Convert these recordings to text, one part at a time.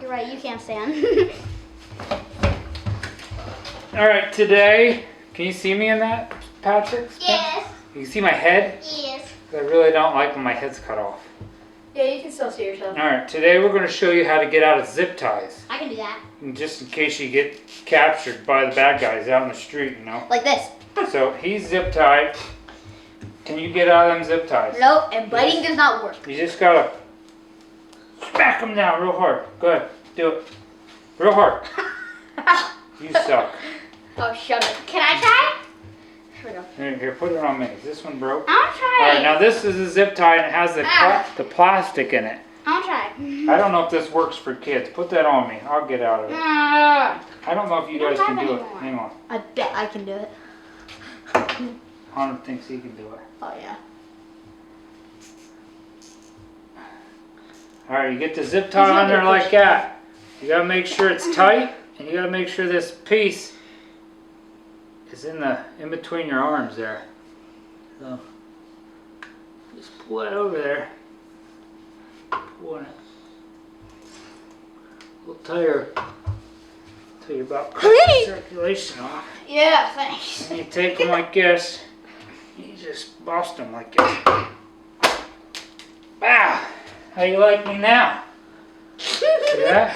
You're right, you can't stand. Alright, today, can you see me in that, Patrick? Yes. You can see my head? Yes. I really don't like when my head's cut off. Yeah, you can still see yourself. Alright, today we're going to show you how to get out of zip ties. I can do that. Just in case you get captured by the bad guys out in the street, you know. Like this. So, he's zip tied. Can you get out of them zip ties? Nope, and biting does not work. You just gotta smack them down real hard. Go ahead, do it. Real hard. You suck. Oh, shut up. Can I try? Here we go. Here, put it on me. Is this one broke? I'll try. Alright, now this is a zip tie and it has the plastic in it. I'll try. I don't know if this works for kids. Put that on me. I'll get out of it. I don't know if you guys can do it. Hang on. I bet I can do it. Hunter thinks he can do it. Oh, yeah. Alright, you get the zip tie on there like that. You gotta make sure it's tight, and you gotta make sure this piece is in between your arms there. So just pull it over there. Pulling it. We'll tell you about cutting circulation off. Yeah, thanks. And you take them like this. You just bust them like this. Wow! How you like me now? See that?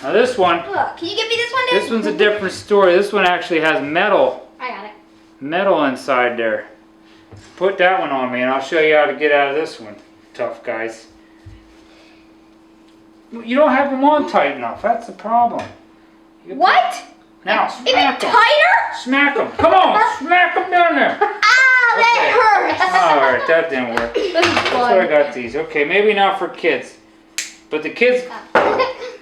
Now this one. Look, can you give me this one, dude? This one's a different story. This one actually has metal I got it. inside there. Put that one on me and I'll show you how to get out of this one. Tough guys. You don't have them on tight enough. That's the problem. What? Now, Is it smack them. tighter? Smack them. Come on, smack them down there. Ah, that hurts. Alright, that didn't work. This is That's why I fun. got these. Okay, maybe not for kids. But the kids,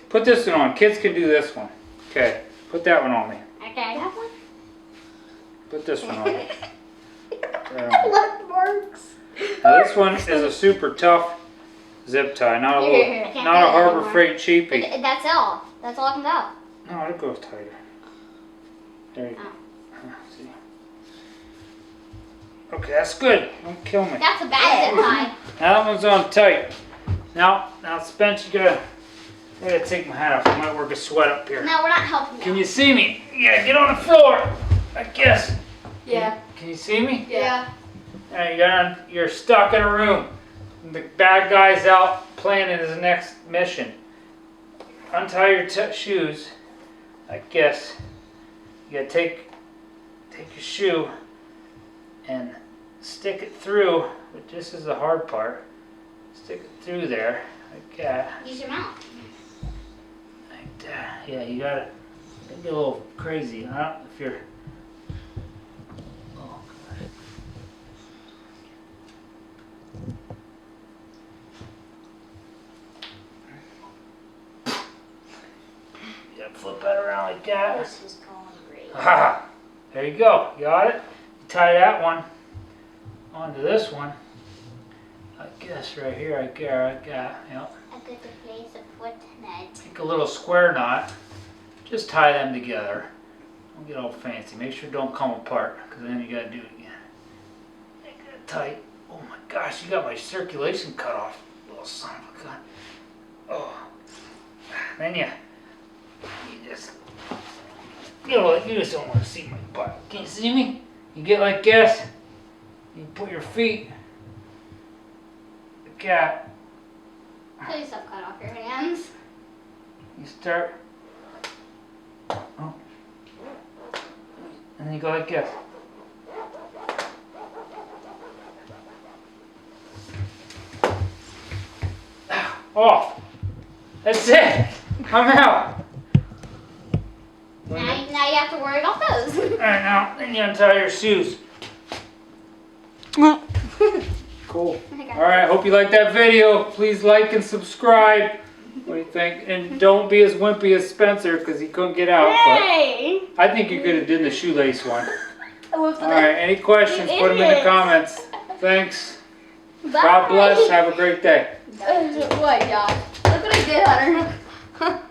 put this one on. Kids can do this one. Okay, put that one on me. Okay, that one. Put this one on me. What works? Now this one is a super tough zip tie, not a Here, little, not a Harbor Freight cheapie. That's all. That's all I can go. No, it goes tighter. There you go. See. Okay, that's good. Don't kill me. That's a bad zip tie. Now that one's on tight. Now Spence, I gotta take my hat off. I might work a sweat up here. No, we're not helping Can you. you see me? Yeah, get on the floor. I guess. Yeah. Can you see me? Yeah. You're stuck in a room. The bad guy's out planning his next mission. Untie your shoes. I guess. You gotta take your shoe and stick it through. But this is the hard part. Stick it through there, like that. Use your mouth. Like that. Yeah, you gotta get a little crazy, huh? If you're. Oh, God. You gotta flip that around like that. This is going great. Ah, there you go. You got it? You tie that one onto this one. I guess right here, I got, yep. A good place of foot net. Take a little square knot. Just tie them together. Don't get all fancy. Make sure it don't come apart, because then you gotta do it again. Make it tight. Oh my gosh, you got my circulation cut off, little son of a gun. Oh. Then you just, you just don't want to see my butt. Can you see me? You get like this. You put your feet. The cat. Please stop cut off your hands. You start. Oh. And then you go like this. Off. That's it. I'm out. Now you have to worry about those. Alright, now, then you untie your shoes. Cool. Alright, hope you liked that video. Please like and subscribe. What do you think? And don't be as wimpy as Spencer, because he couldn't get out. Hey! But I think you could have done the shoelace one. Alright, Alright, any questions, put them in the comments. Thanks. God bless. Have a great day. What, y'all? Look what I did, Hunter.